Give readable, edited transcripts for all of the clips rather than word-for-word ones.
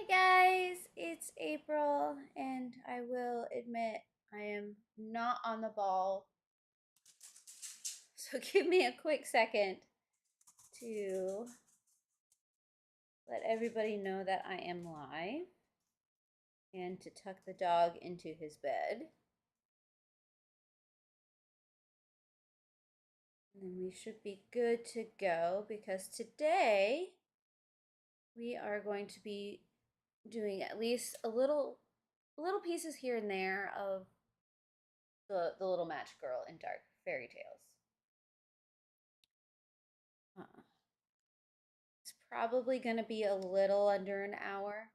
Hi guys, it's April, and I will admit I am not on the ball. So give me a quick second to let everybody know that I am live and to tuck the dog into his bed. And then we should be good to go because today we are going to be doing at least a little pieces here and there of the little match girl in dark fairy tales. It's probably going to be a little under an hour.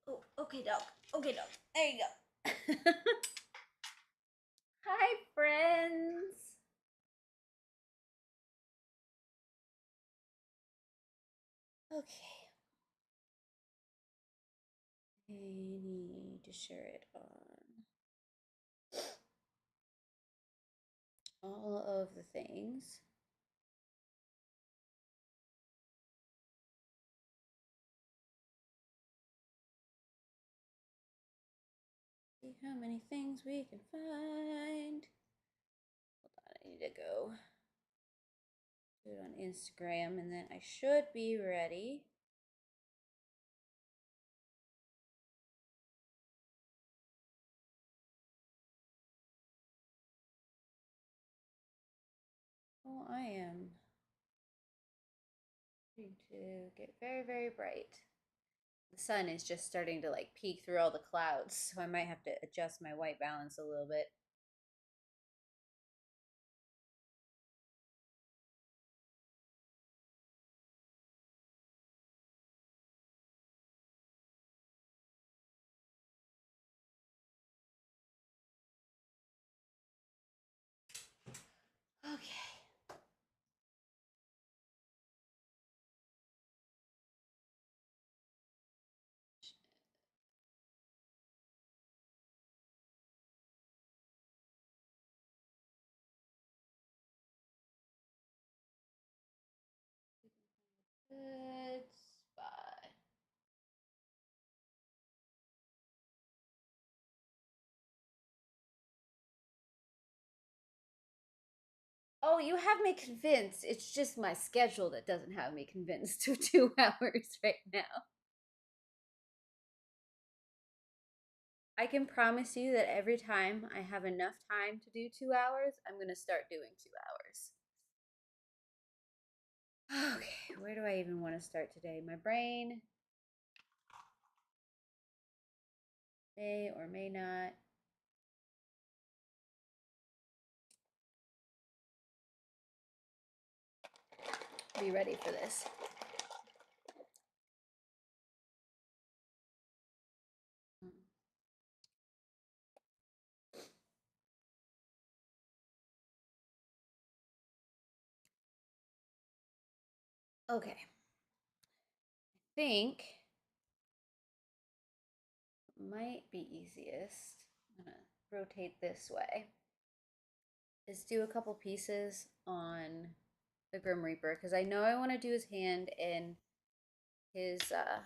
Oh, okay, dog. Okay, dog. There you go. Hi, friends. Okay. I need to share it on all of the things. See how many things we can find. Hold on, I need to go do it on Instagram and then I should be ready. Oh, I am going to get very, very bright. The sun is just starting to like peek through all the clouds, so I might have to adjust my white balance a little bit. Okay. Good spot. Oh, you have me convinced. It's just my schedule that doesn't have me convinced to 2 hours right now. I can promise you that every time I have enough time to do 2 hours, I'm going to start doing 2 hours. Okay, where do I even want to start today? My brain may or may not. Be ready for this. Okay. I think might be easiest. I'm gonna rotate this way. Is do a couple pieces on the Grim Reaper because I know I want to do his hand and his I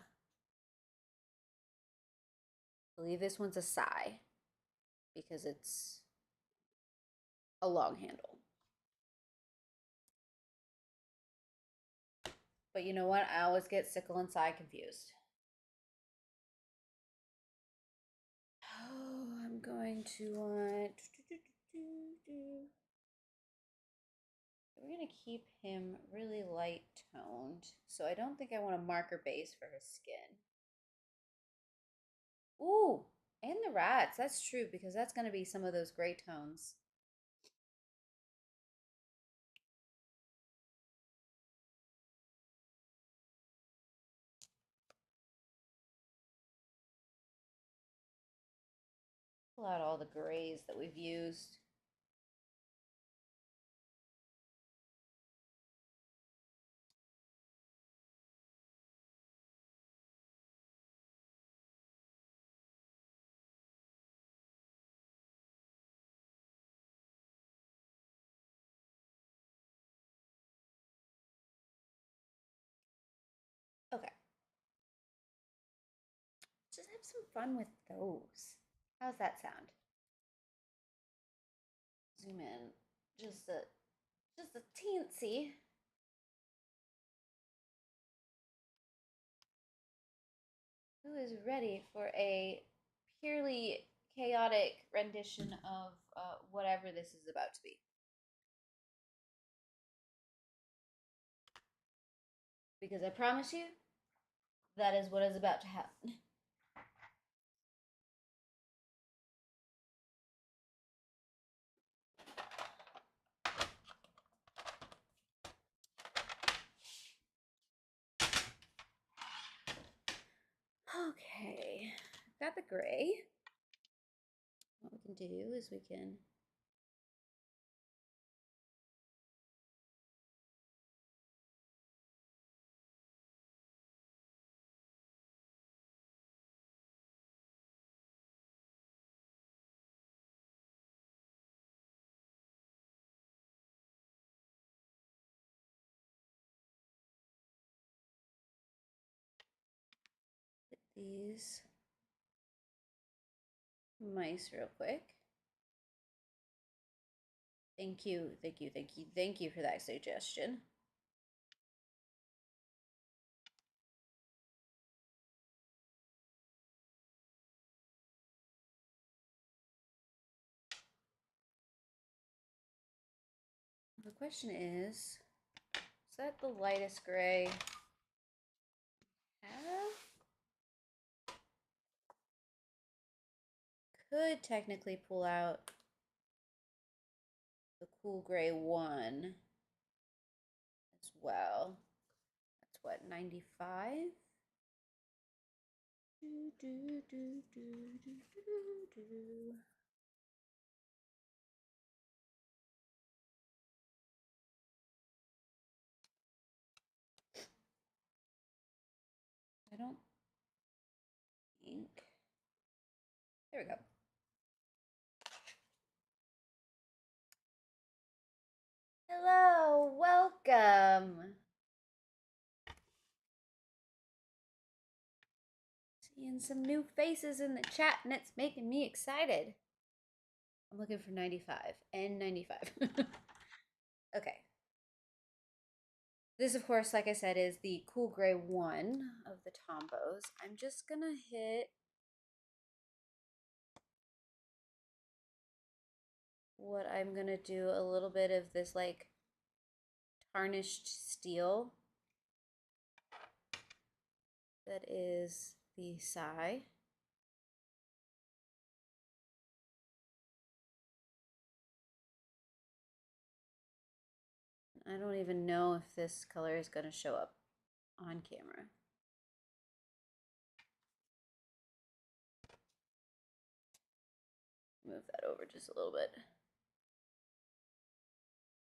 believe this one's a sigh because it's a long handle. But you know what? I always get sickle and sigh confused. Oh, I'm going to want. We're going to keep him really light toned. So I don't think I want a marker base for his skin. Ooh, and the rats. That's true because that's going to be some of those gray tones. Pull out all the grays that we've used. just have some fun with those. How's that sound? Zoom in just a teensy. Who is ready for a purely chaotic rendition of whatever this is about to be? Because I promise you, that is what is about to happen. Okay, got the gray. What we can do is we can get these mice real quick. Thank you, thank you, thank you, thank you for that suggestion. The question is that the lightest gray have? Could technically pull out the cool gray one as well. That's what, 95? I don't think. There we go. Hello, welcome. Seeing some new faces in the chat and it's making me excited. I'm looking for 95 and 95. Okay. This, of course, like I said, is the cool gray one of the Tombows. I'm just gonna hit what I'm gonna do a little bit of this like tarnished steel that is the Psy. I don't even know if this color is going to show up on camera. Move that over just a little bit.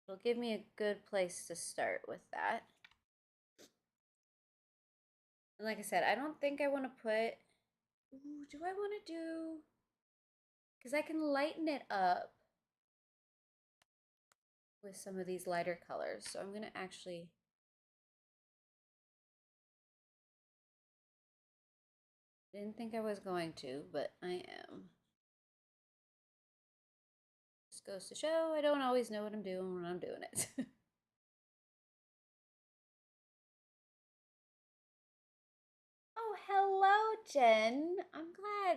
It'll give me a good place to start with that. And like I said, I don't think I want to put... Ooh, do I want to do... Because I can lighten it up with some of these lighter colors. So I'm going to actually... Didn't think I was going to, but I am. Just goes to show I don't always know what I'm doing when I'm doing it. Oh, hello, Jen.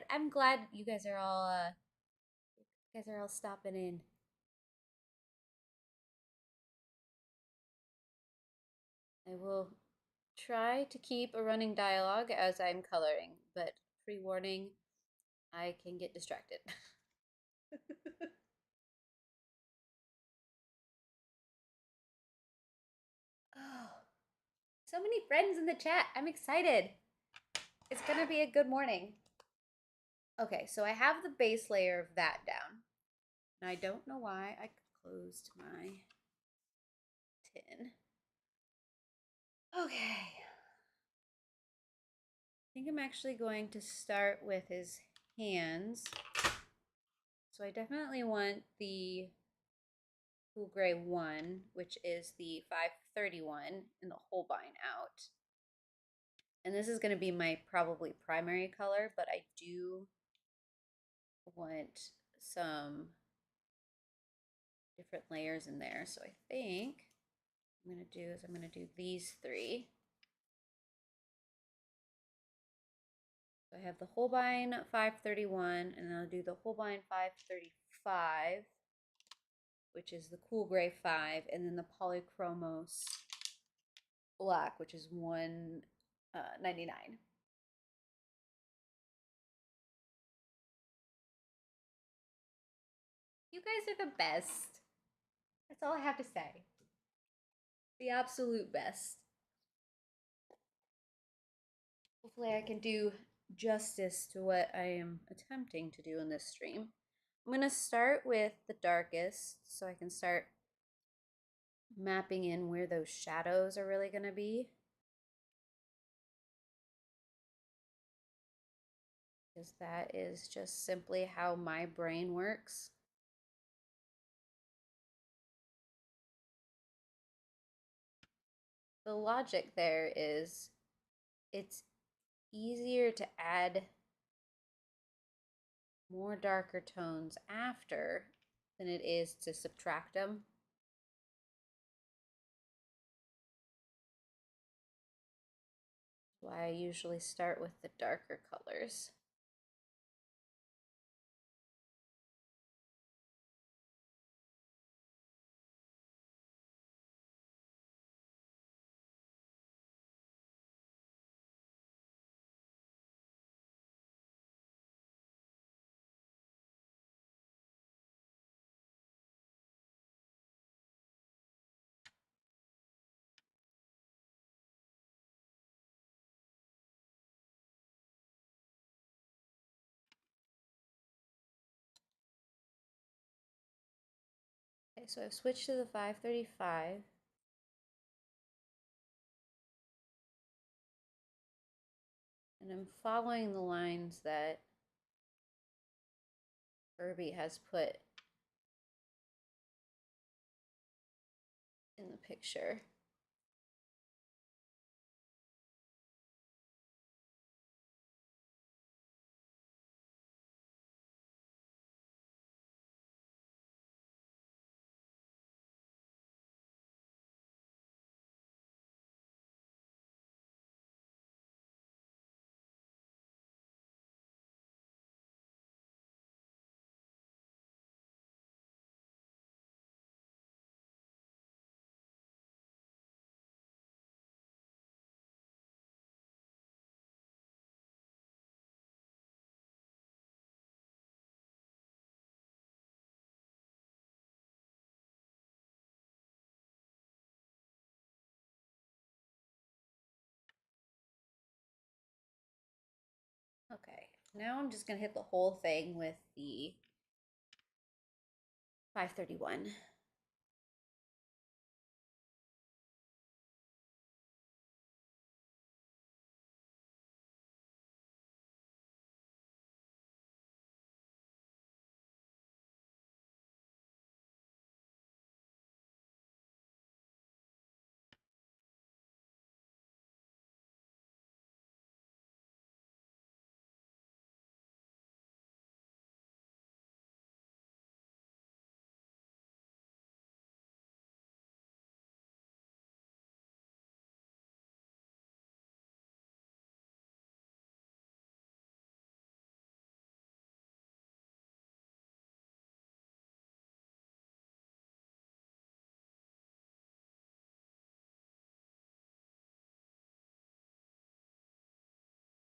I'm glad you guys are all stopping in. I will try to keep a running dialogue as I'm coloring, but pre-warning, I can get distracted. Oh, so many friends in the chat. I'm excited. It's gonna be a good morning. Okay, so I have the base layer of that down. And I don't know why I closed my tin. Okay. I think I'm actually going to start with his hands. So I definitely want the cool gray one, which is the 531 in the Holbein out. And this is going to be my probably primary color, but I do want some different layers in there. So I think what I'm going to do is I'm going to do these three. So I have the Holbein 531, and I'll do the Holbein 535, which is the cool gray 5, and then the Polychromos black, which is 199. You guys are the best. That's all I have to say. The absolute best. Hopefully I can do justice to what I am attempting to do in this stream. I'm going to start with the darkest so I can start mapping in where those shadows are really going to be. Because that is just simply how my brain works. The logic there is it's easier to add more darker tones after than it is to subtract them. That's why I usually start with the darker colors. Okay, so I've switched to the 535. And I'm following the lines that Kerby has put in the picture. Okay, now I'm just gonna hit the whole thing with the 531.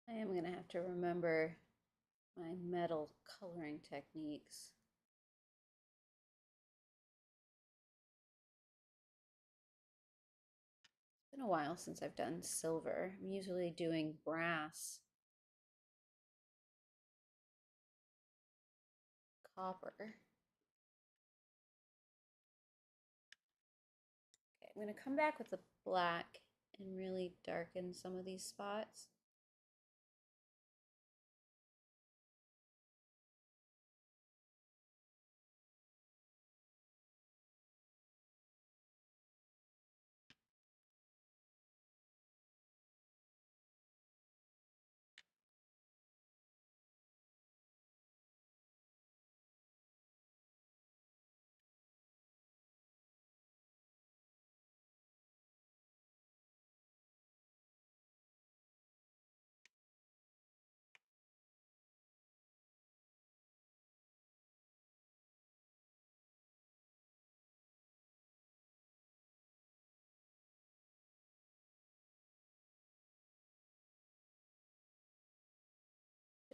I am gonna have to remember my metal coloring techniques. It's been a while since I've done silver. I'm usually doing brass, copper. Okay, I'm gonna come back with the black and really darken some of these spots.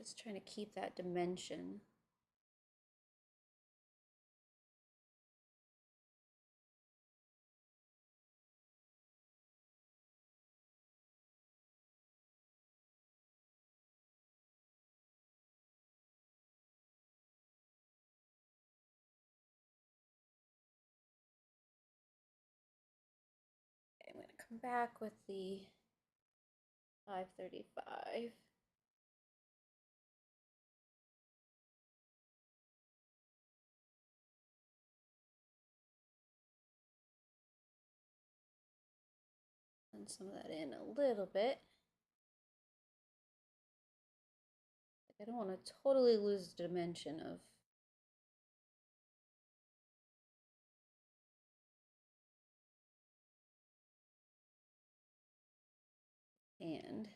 Just trying to keep that dimension. I'm going to come back with the 535. Blend some of that in a little bit. I don't want to totally lose the dimension of hand.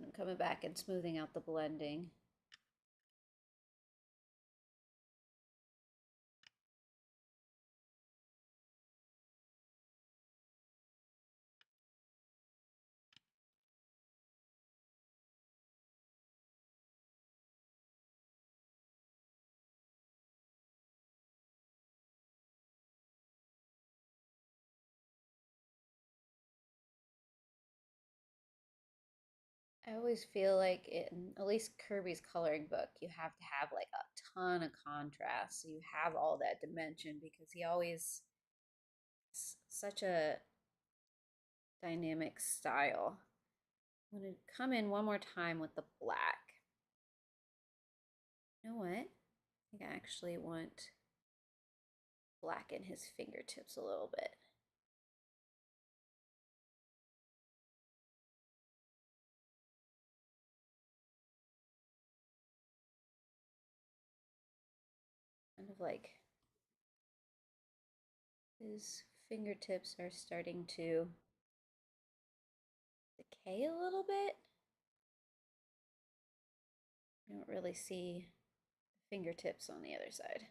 I'm coming back and smoothing out the blending. I always feel like in at least Kirby's coloring book, you have to have like a ton of contrast. So you have all that dimension because he always such a dynamic style. I'm going to come in one more time with the black. You know what? I think I actually want black in his fingertips a little bit. Kind of like his fingertips are starting to decay a little bit. I don't really see fingertips on the other side.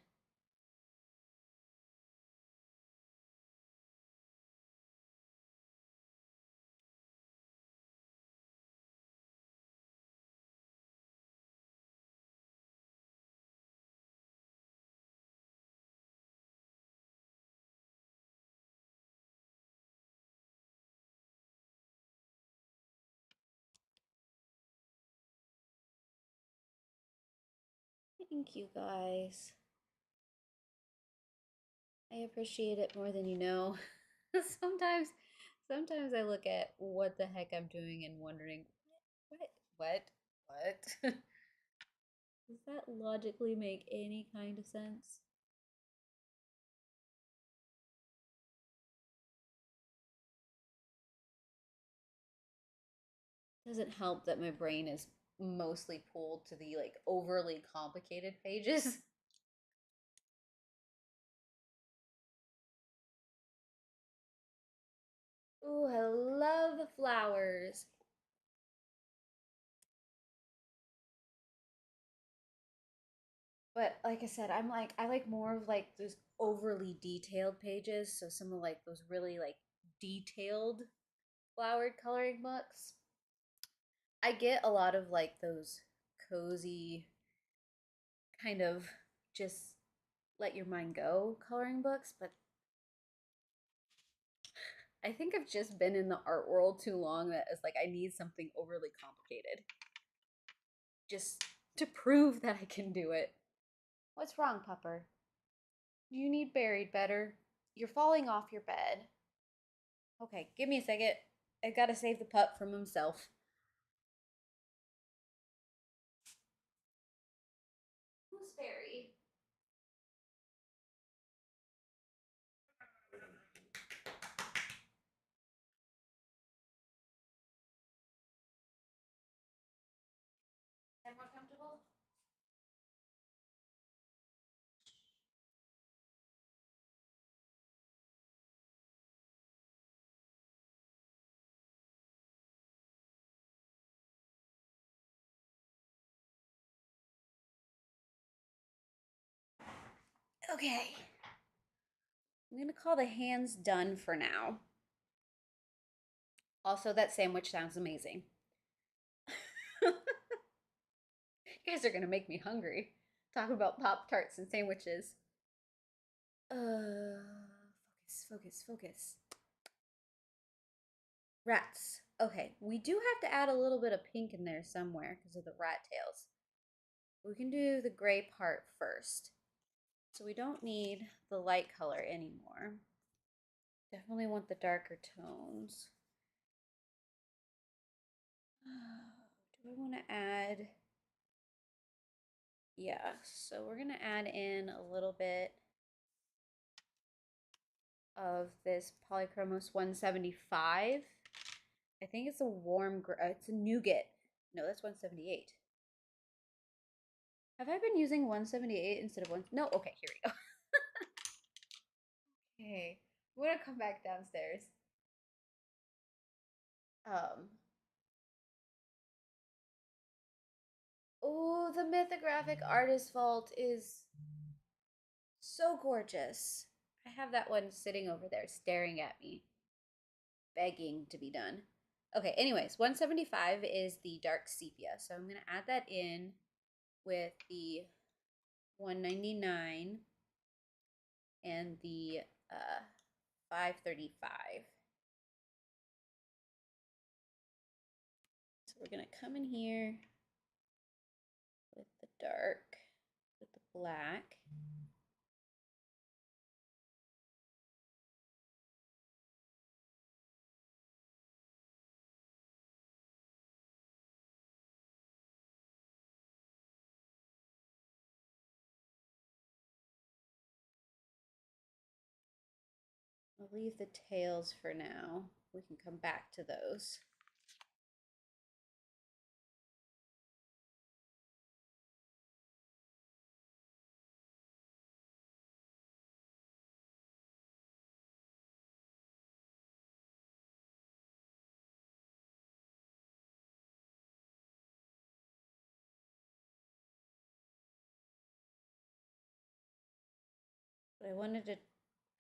Thank you guys. I appreciate it more than you know. sometimes sometimes I look at what the heck I'm doing and wondering what does that logically make any kind of sense? Doesn't help that my brain is mostly pulled to the like overly complicated pages. Ooh, I love flowers. But like I said, I like more of like those overly detailed pages. So some of like those really like detailed flowered coloring books. I get a lot of like those cozy kind of just let your mind go coloring books, but I think I've just been in the art world too long that it's like I need something overly complicated just to prove that I can do it. What's wrong, Pupper? You need buried better. You're falling off your bed. Okay, give me a second. I gotta save the pup from himself. Who's Fairy? Okay. I'm gonna call the hands done for now. Also, that sandwich sounds amazing. You guys are gonna make me hungry. Talking about Pop-Tarts and sandwiches. Focus, focus, focus. Rats. Okay, we do have to add a little bit of pink in there somewhere because of the rat tails. We can do the gray part first. So we don't need the light color anymore. Definitely want the darker tones. Do I want to add? Yeah, so we're gonna add in a little bit of this Polychromos 175. I think it's a warm, it's a nougat. No, that's 178. Have I been using 178 instead of one? No, okay, here we go. Okay, we're gonna come back downstairs. Oh, the Mythographic Artist Vault is so gorgeous. I have that one sitting over there staring at me, begging to be done. Okay, anyways, 175 is the dark sepia. So I'm going to add that in with the 199 and the 535. So we're going to come in here with the dark, with the black. I'll leave the tails for now. We can come back to those. But I wanted to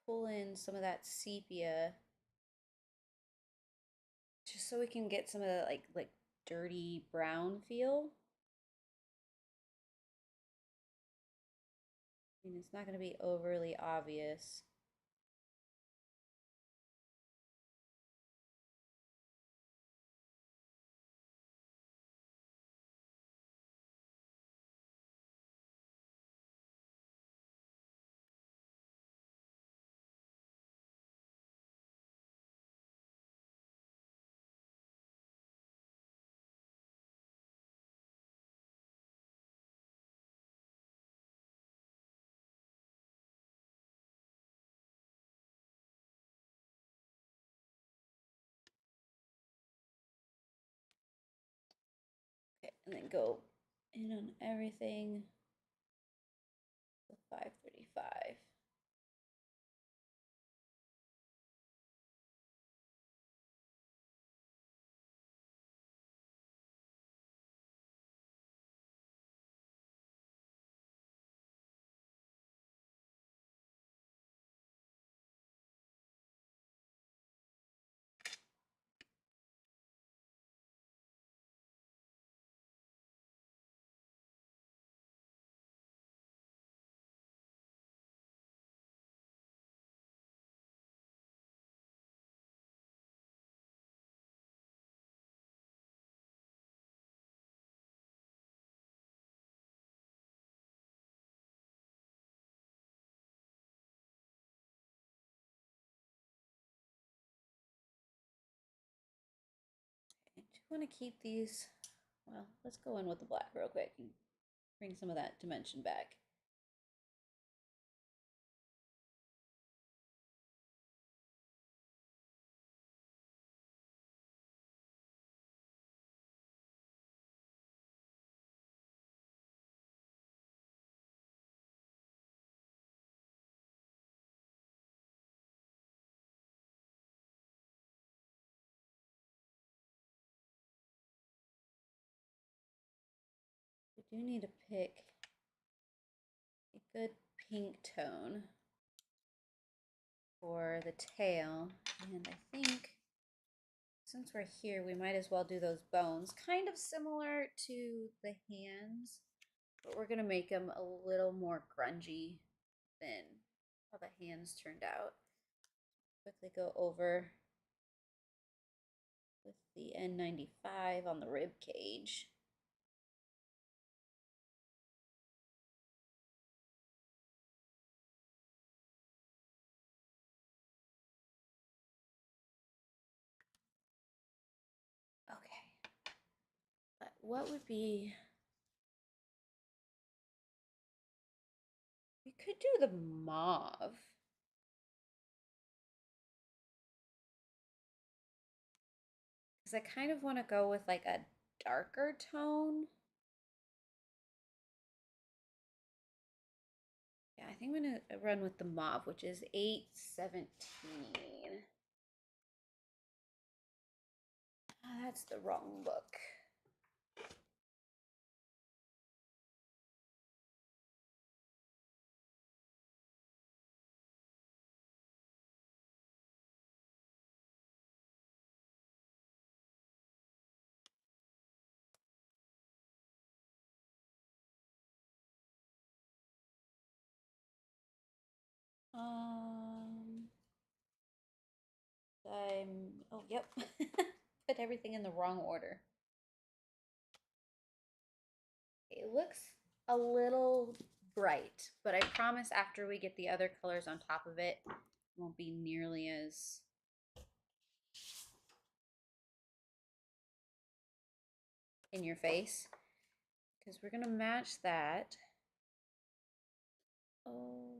pull in some of that sepia just so we can get some of the like dirty brown feel. I mean, it's not going to be overly obvious. Okay, and then go in on everything with 535. I do want to keep these, well, let's go in with the black real quick and bring some of that dimension back. We do need to pick a good pink tone for the tail. And I think since we're here, we might as well do those bones. Kind of similar to the hands, but we're going to make them a little more grungy than how the hands turned out. Quickly go over with the N95 on the rib cage. Okay, but what would be, we could do the mauve. Because I kind of want to go with like a darker tone. Yeah, I think I'm going to run with the mauve, which is 817. Oh, that's the wrong book. Oh, yep. Put everything in the wrong order. It looks a little bright, but I promise after we get the other colors on top of it, it won't be nearly as in your face, because we're gonna match that. Oh,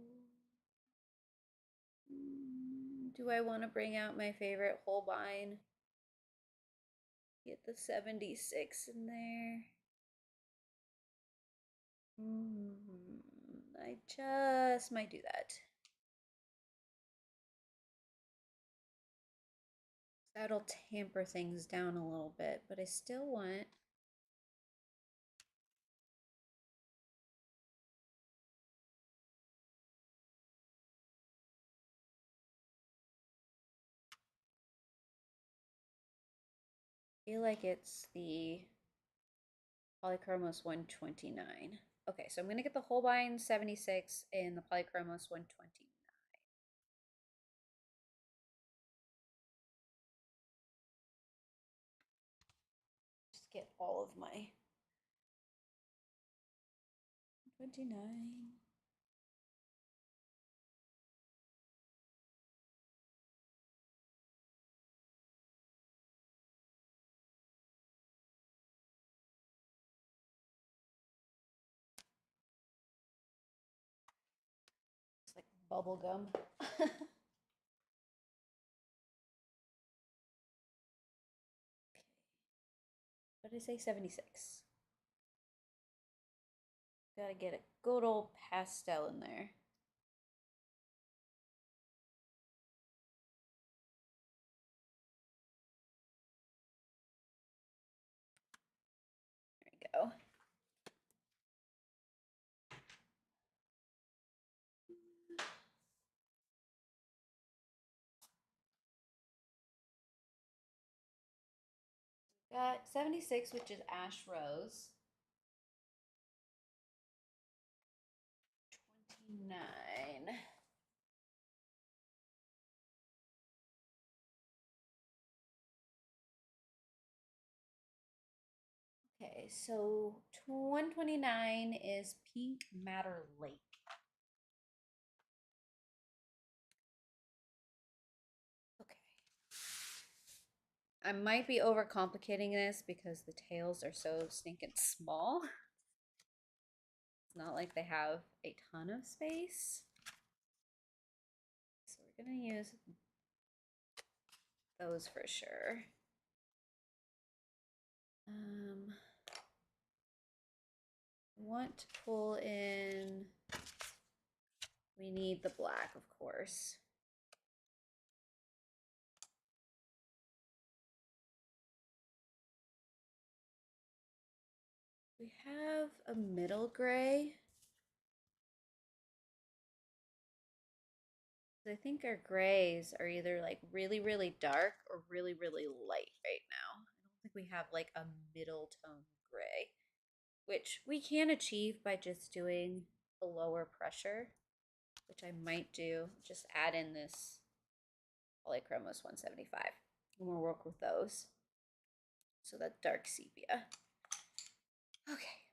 do I want to bring out my favorite Holbein? Get the 76 in there. I just might do that. That'll tamper things down a little bit, but I still want feel like it's the Polychromos 129. Okay, so I'm going to get the Holbein 76 and the Polychromos 129. Just get all of my 29. It's like bubble gum. What did I say? 76. Gotta get a good old pastel in there. There we go. Got 76, which is Ash Rose. 29. Okay, so 129 is Pink Matter Lake. Okay. I might be overcomplicating this because the tails are so stinking small. It's not like they have a ton of space. So we're gonna use those for sure. Want to pull in, we need the black, of course. We have a middle gray. I think our grays are either like really, really dark or really, really light right now. I don't think we have like a middle tone gray, which we can achieve by just doing a lower pressure, which I might do. Just add in this Polychromos 175 and we'll work with those. So that dark sepia. Okay.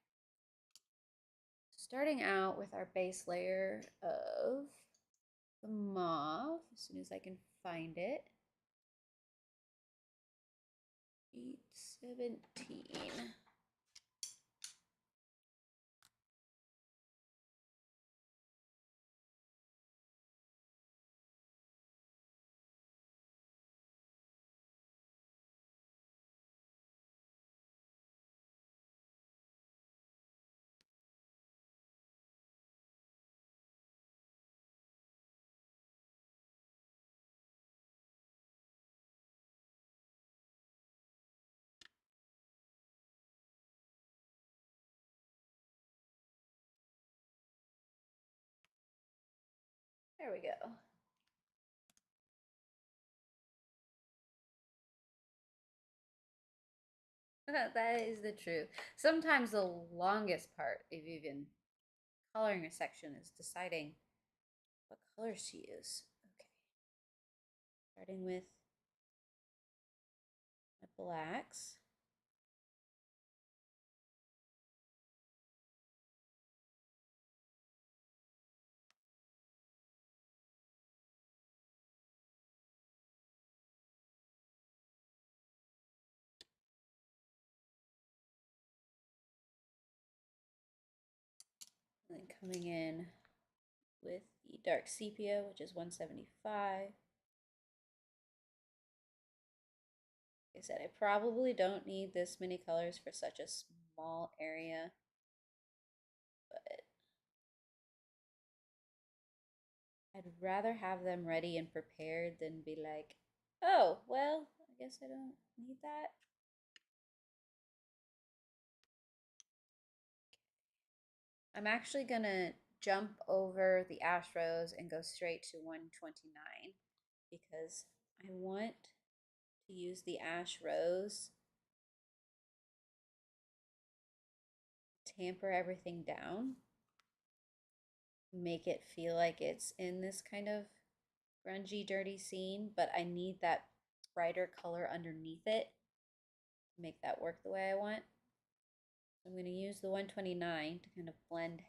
Starting out with our base layer of the mauve, as soon as I can find it. 817. There we go. That is the truth. Sometimes the longest part of even coloring a section is deciding what colors to use. Okay. Starting with my blacks. And then coming in with the dark sepia, which is 175. Like I said, I probably don't need this many colors for such a small area, but I'd rather have them ready and prepared than be like, oh, well, I guess I don't need that. I'm actually gonna jump over the ash rose and go straight to 129 because I want to use the ash rose to tamper everything down, make it feel like it's in this kind of grungy, dirty scene, but I need that brighter color underneath it to make that work the way I want. I'm going to use the 129 to kind of blend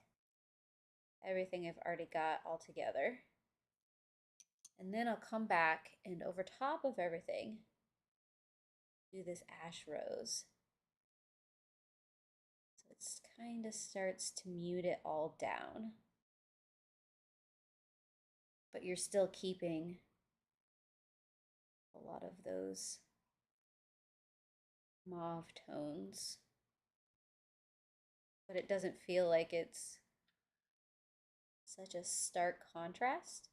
everything I've already got all together. And then I'll come back and over top of everything, do this ash rose. So it kind of starts to mute it all down. But you're still keeping a lot of those mauve tones. But it doesn't feel like it's such a stark contrast.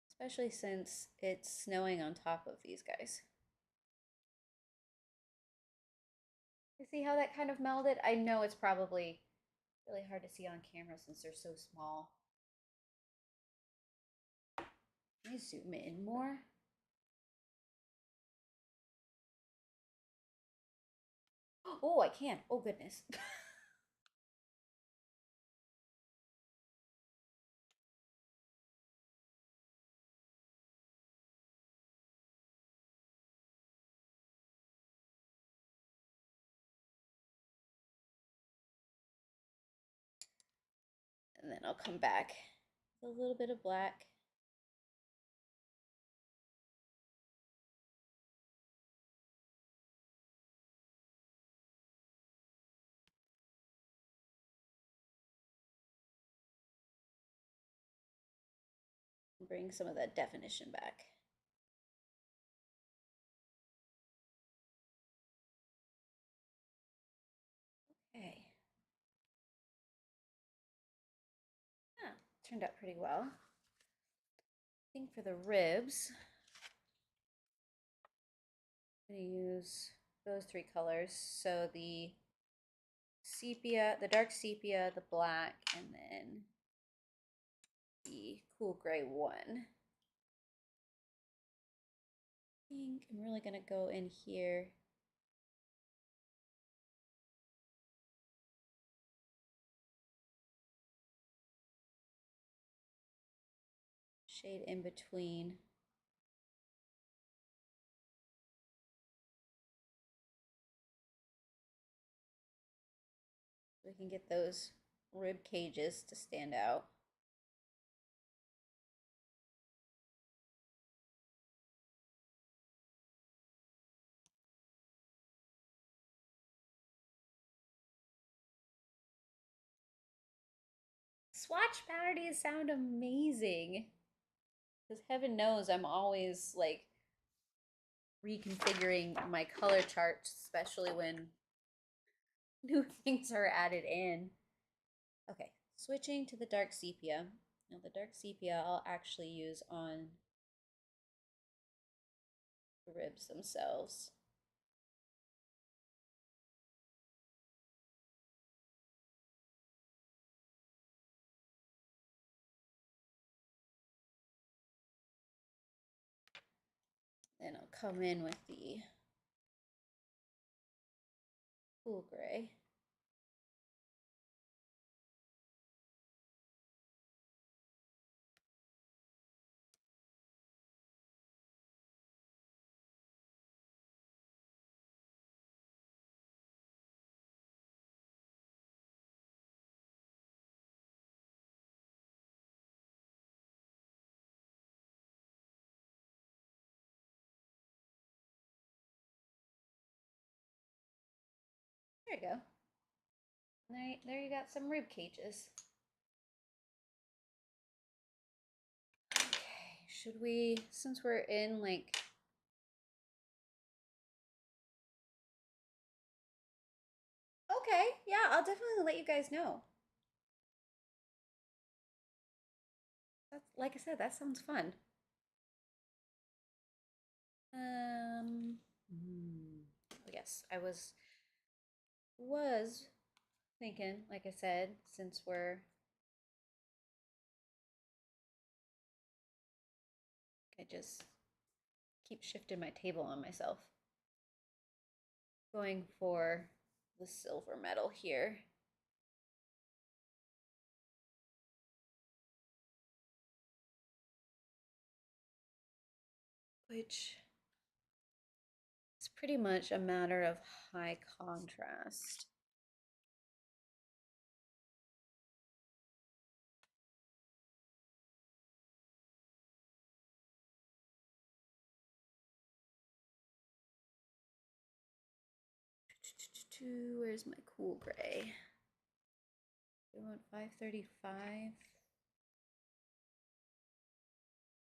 Especially since it's snowing on top of these guys. You see how that kind of melded? I know it's probably really hard to see on camera since they're so small. Let me zoom in more. Oh, I can. Oh, goodness. And then I'll come back with a little bit of black. And bring some of that definition back. Okay. Yeah, turned out pretty well. I think for the ribs, I'm going to use those three colors. So the sepia, the dark sepia, the black, and then the cool gray one. I think I'm really gonna go in here. Shade in between. So we can get those rib cages to stand out. Swatch parties sound amazing. Because heaven knows I'm always like reconfiguring my color charts, especially when new things are added in. Okay, switching to the dark sepia. Now the dark sepia I'll actually use on the ribs themselves. Then I'll come in with the cool gray. There you go. There you got some rib cages. Okay, should we, since we're in like, okay, yeah, I'll definitely let you guys know. That's, like I said, that sounds fun. Yes, I was thinking, like I said, since I just keep shifting my table on myself. Going for the silver metal here. Which is pretty much a matter of high contrast. Where's my cool gray? I want 535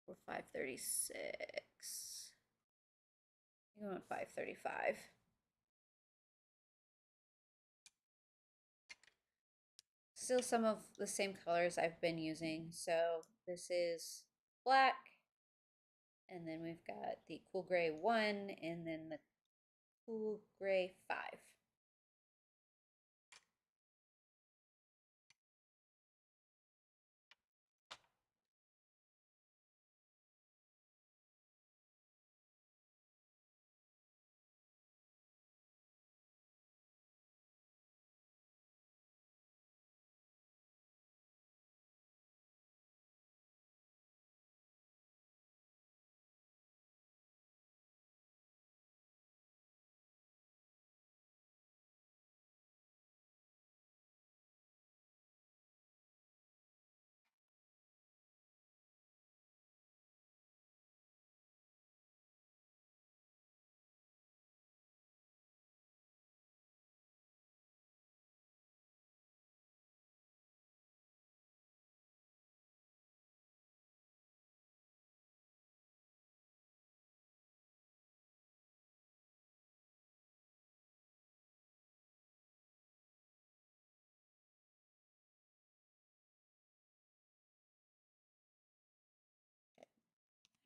or 536. I want 535. Still some of the same colors I've been using. So this is black, and then we've got the cool gray 1, and then the cool gray 5.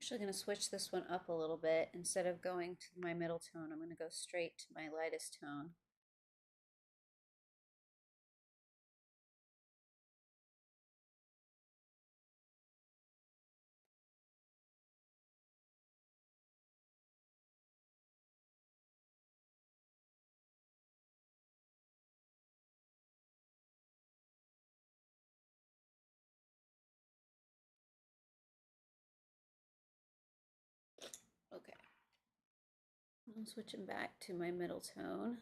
Actually going to switch this one up a little bit. Instead of going to my middle tone, I'm going to go straight to my lightest tone. I'm switching back to my middle tone.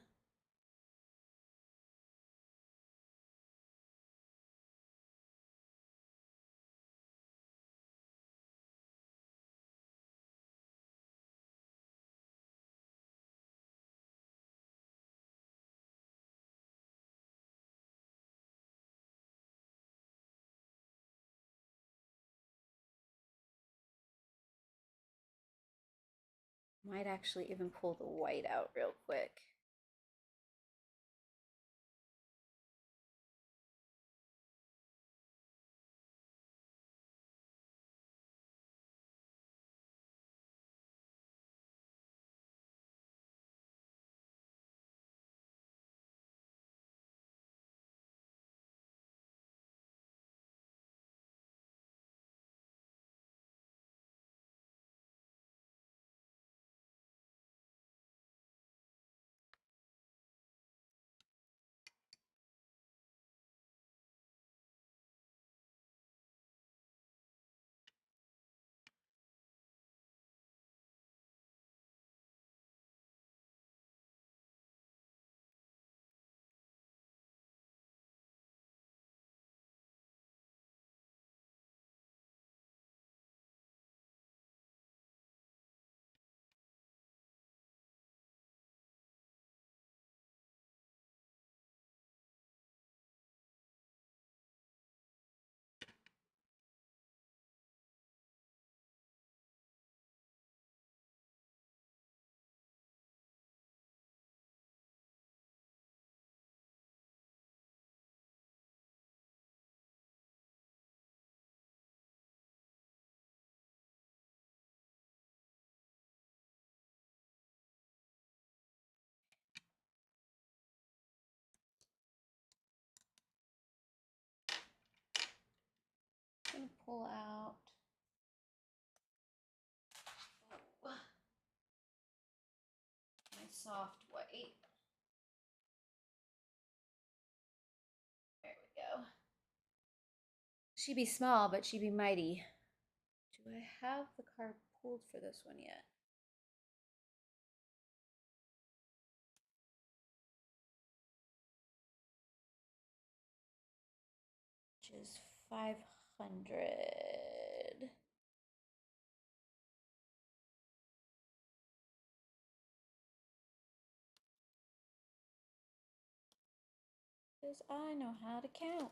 Might actually even pull the white out real quick. I'm gonna pull out my soft white. There we go. She be small, but she be mighty. Do I have the card pulled for this one yet? Which is 500. Because I know how to count.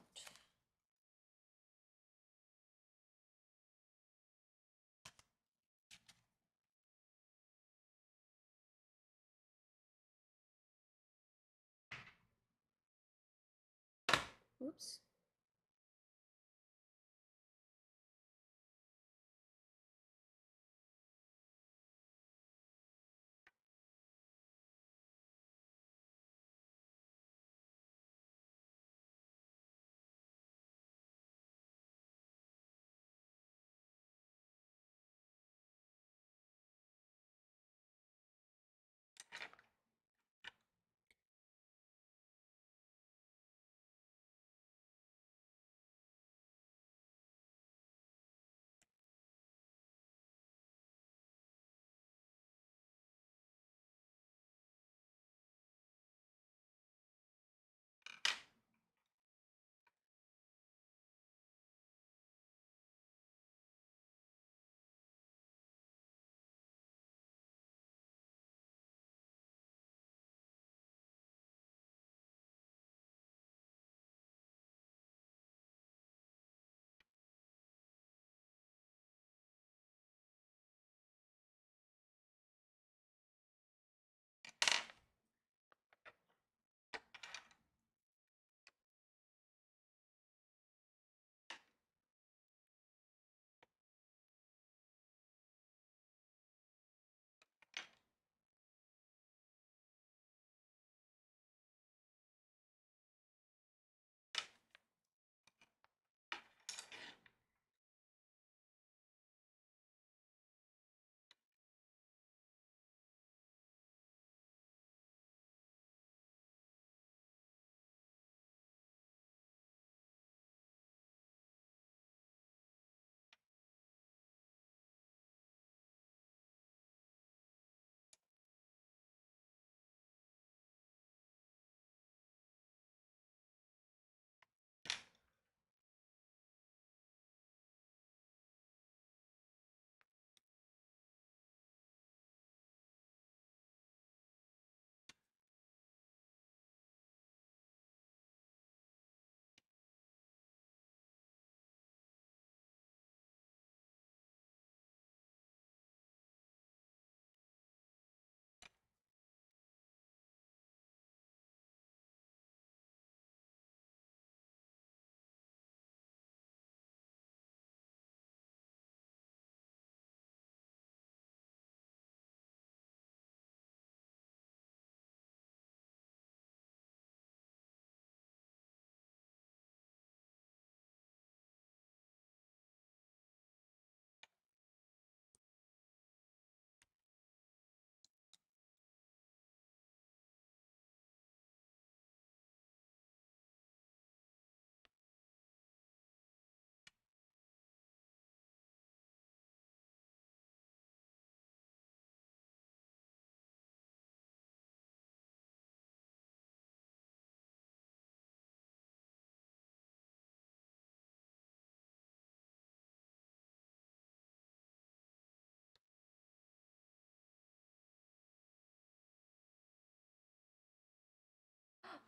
Oops.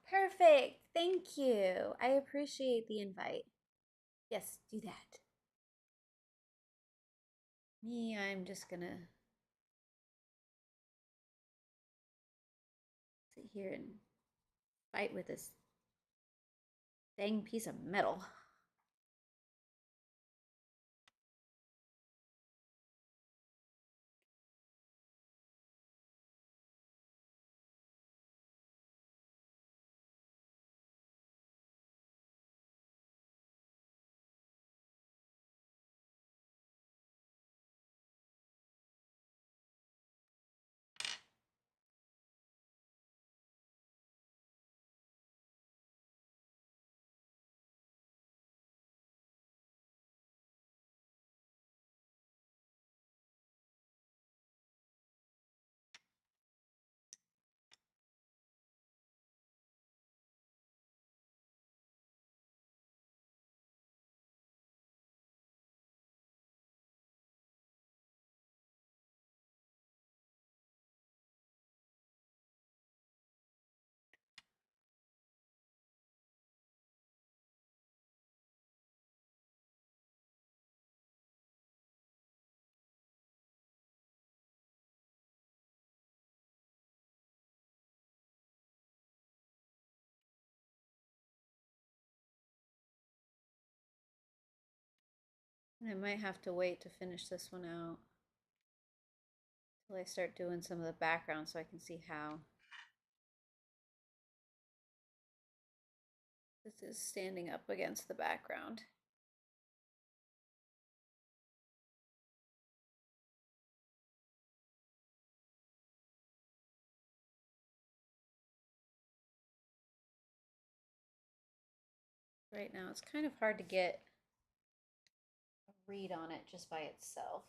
Perfect. Thank you. I appreciate the invite. Yes, do that. Me, I'm just gonna sit here and fight with this dang piece of metal. And I might have to wait to finish this one out till I start doing some of the background so I can see how this is standing up against the background. Right now it's kind of hard to get a read on it just by itself.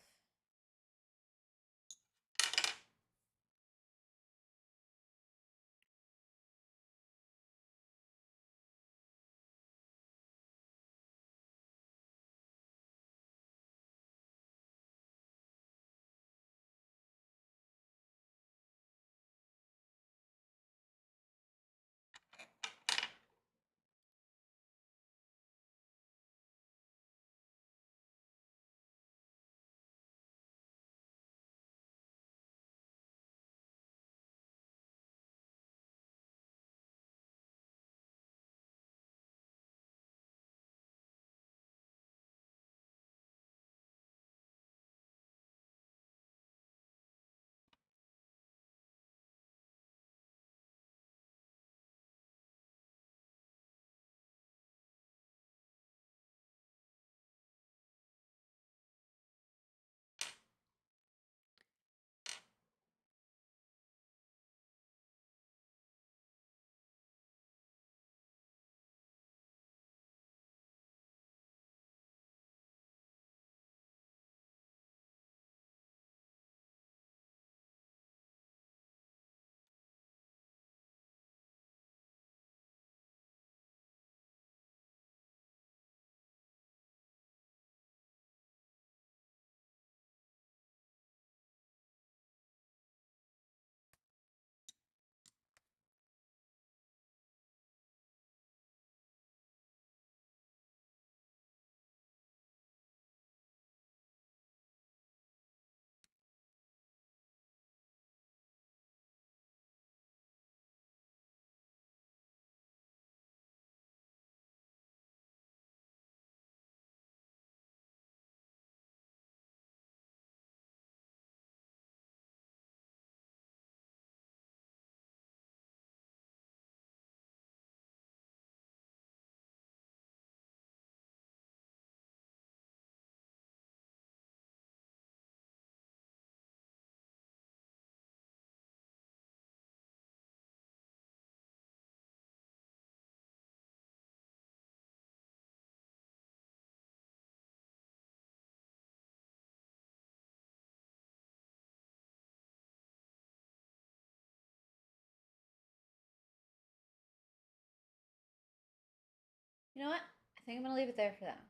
You know what? I think I'm gonna leave it there for now.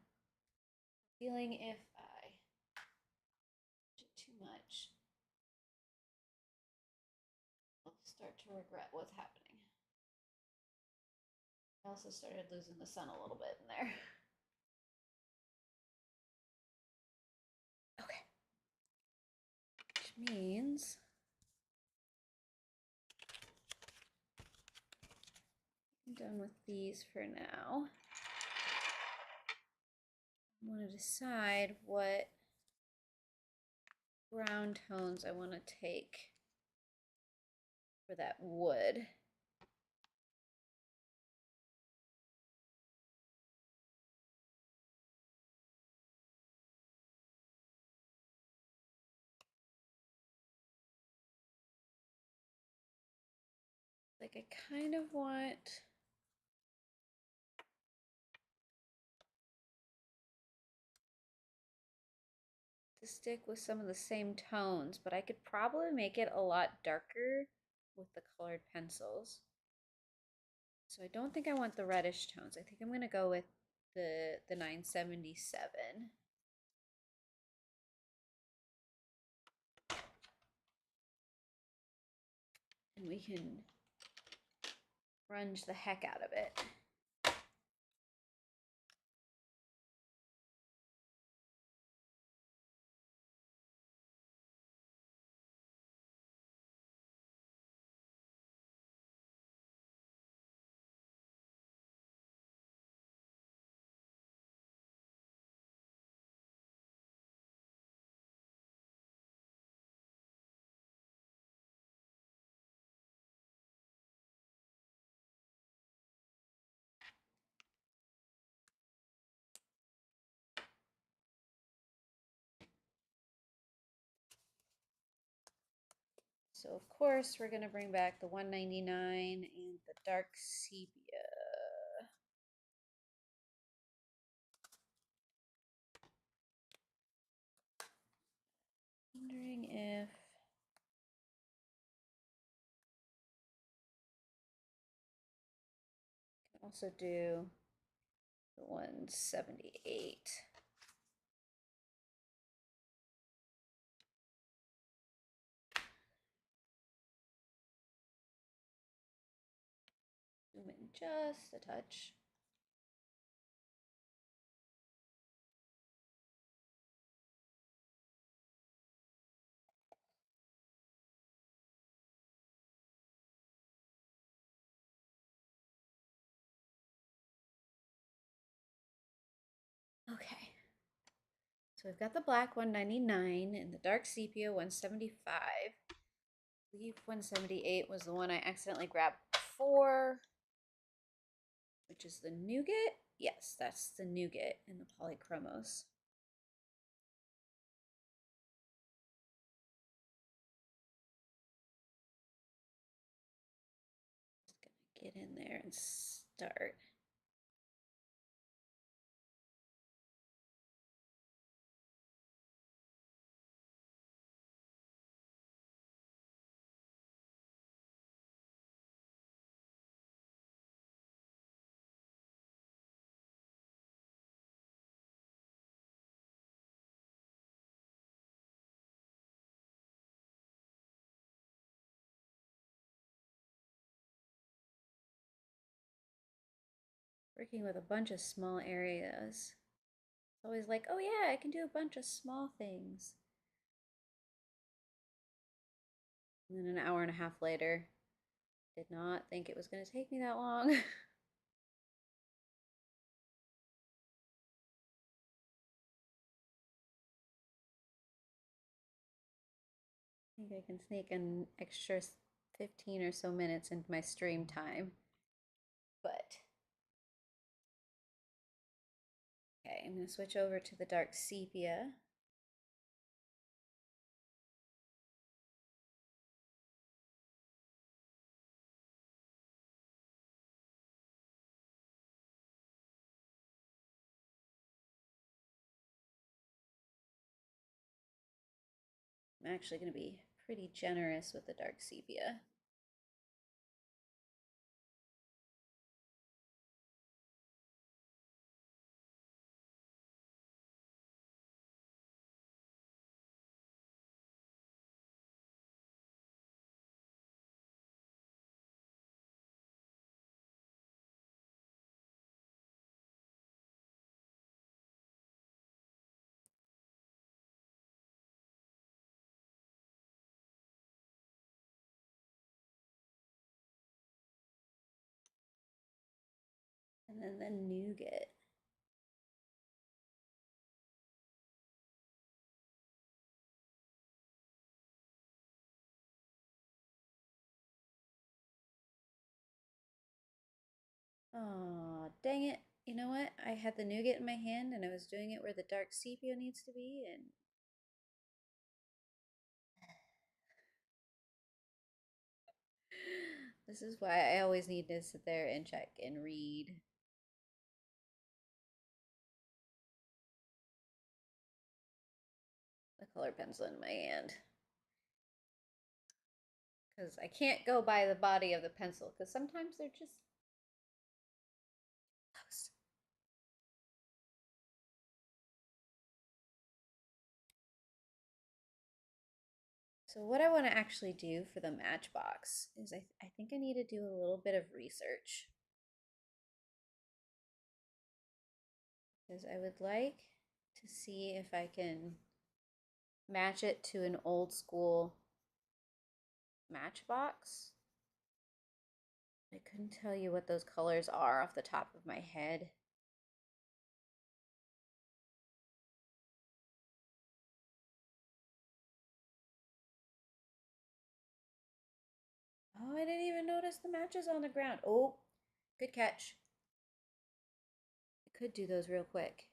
Feeling if I did too much, I'll start to regret what's happening. also started losing the sun a little bit in there. Okay. Which means I'm done with these for now. I want to decide what brown tones I want to take for that wood. Like I kind of want to stick with some of the same tones, but I could probably make it a lot darker with the colored pencils. So I don't think I want the reddish tones. I think I'm going to go with the 977. And we can grunge the heck out of it. So of course we're going to bring back the 199 and the dark sepia. Wondering if I can also do the 178. Zoom in just a touch. Okay. So we've got the black 199 and the dark sepia 175. I believe 178 was the one I accidentally grabbed before, which is the nougat. Yes, that's the nougat in the Polychromos. Just gonna get in there and start. Working with a bunch of small areas. It's always like, oh yeah, I can do a bunch of small things. And then an hour and a half later, did not think it was going to take me that long. I think I can sneak an extra 15 or so minutes into my stream time. But, okay, I'm going to switch over to the dark sepia. I'm actually going to be pretty generous with the dark sepia. And then the nougat. Oh, dang it. You know what? I had the nougat in my hand and I was doing it where the dark sepia needs to be, and this is why I always need to sit there and check and read. The color pencil in my hand. Because I can't go by the body of the pencil, because sometimes they're just close. So what I want to actually do for the matchbox is I think I need to do a little bit of research. Because I would like to see if I can match it to an old school matchbox. I couldn't tell you what those colors are off the top of my head. Oh, I didn't even notice the matches on the ground. Oh, good catch. I could do those real quick,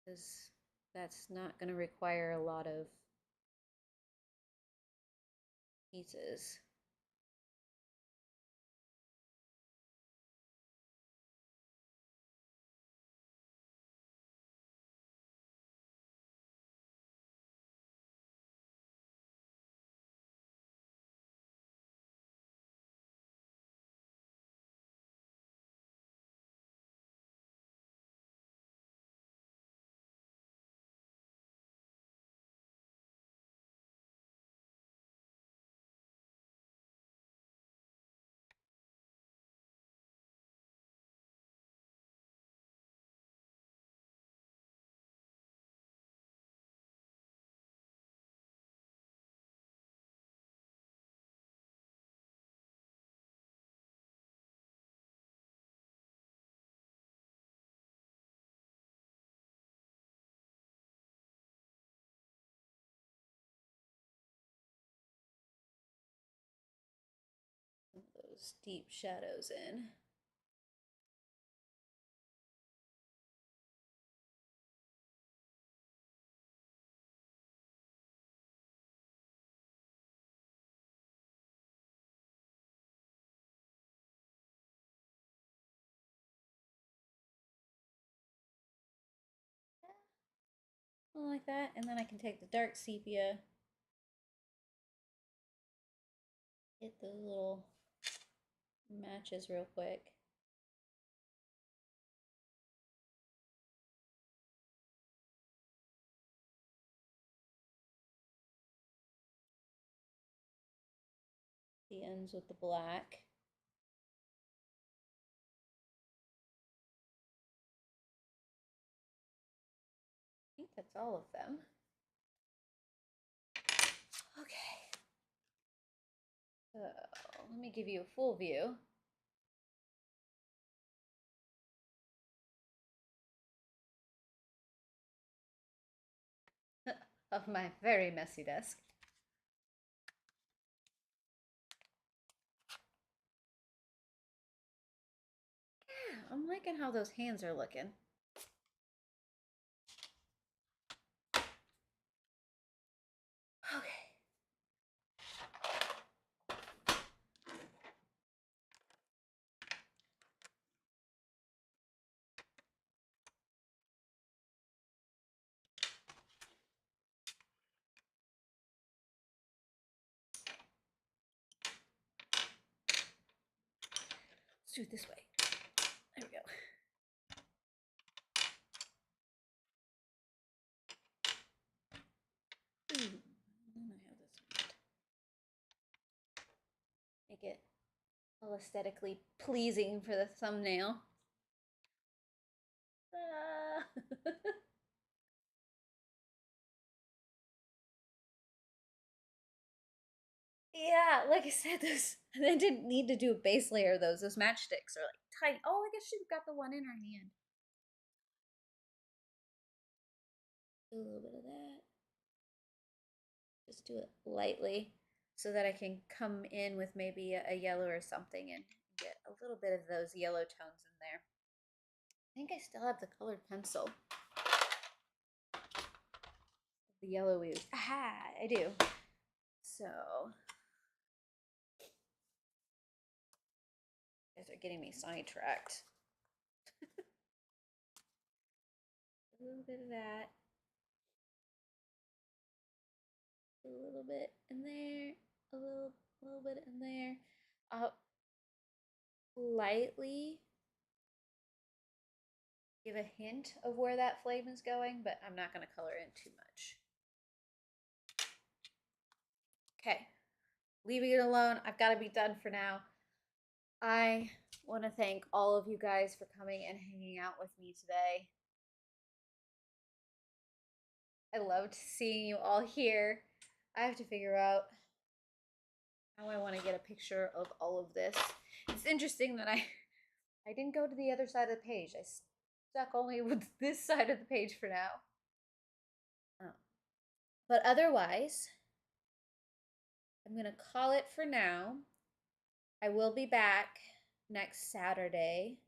because that's not going to require a lot of pieces. Those deep shadows in. Like that, and then I can take the dark sepia, hit the little matches real quick. The ends with the black. I think that's all of them. Okay. So let me give you a full view. Of my very messy desk. Yeah, I'm liking how those hands are looking. Okay. Let's do it this way. There we go. Ooh, then I have this one. Make it all aesthetically pleasing for the thumbnail. Ah. Yeah, like I said, those I didn't need to do a base layer of those. Those matchsticks are like tiny. Oh, I guess she's got the one in her hand. Do a little bit of that. Just do it lightly so that I can come in with maybe a yellow or something and get a little bit of those yellow tones in there. I think I still have the colored pencil. The yellow we used. Aha, I do. So, you guys are getting me sidetracked. A little bit of that. A little bit in there. A little bit in there. I'll lightly give a hint of where that flame is going, but I'm not going to color in too much. Okay, leaving it alone. I've got to be done for now. I want to thank all of you guys for coming and hanging out with me today. I loved seeing you all here. I have to figure out how I want to get a picture of all of this. It's interesting that I didn't go to the other side of the page. I stuck only with this side of the page for now. Oh. But otherwise, I'm going to call it for now. I will be back next Saturday.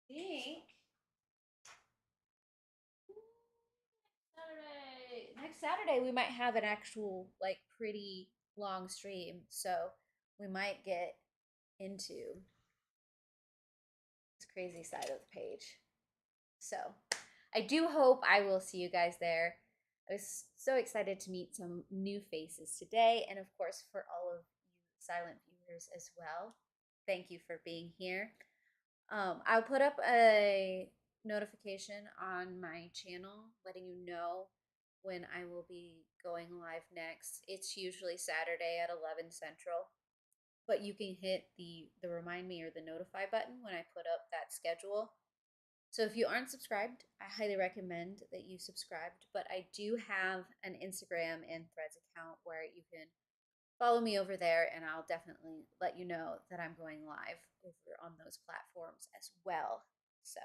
I think next Saturday we might have an actual like pretty long stream, so we might get into this crazy side of the page. So I do hope I will see you guys there. I was so excited to meet some new faces today, and of course for all of you silent viewers as well. Thank you for being here. I'll put up a notification on my channel letting you know when I will be going live next. It's usually Saturday at 11 Central, but you can hit the remind me or the notify button when I put up that schedule. So if you aren't subscribed, I highly recommend that you subscribed, but I do have an Instagram and Threads account where you can follow me over there, and I'll definitely let you know that I'm going live over on those platforms as well. So,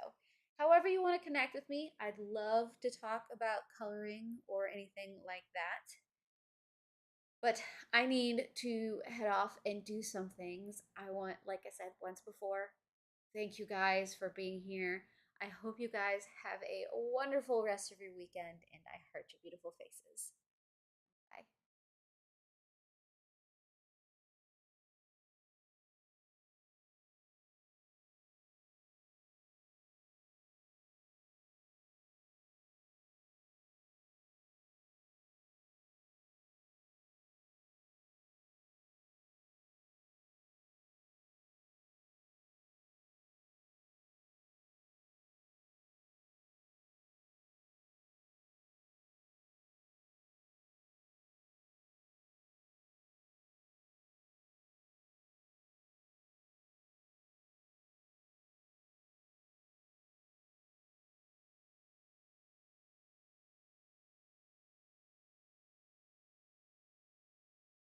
however you want to connect with me, I'd love to talk about coloring or anything like that. But I need to head off and do some things. I want, like I said once before, thank you guys for being here. I hope you guys have a wonderful rest of your weekend, and I heart your beautiful faces.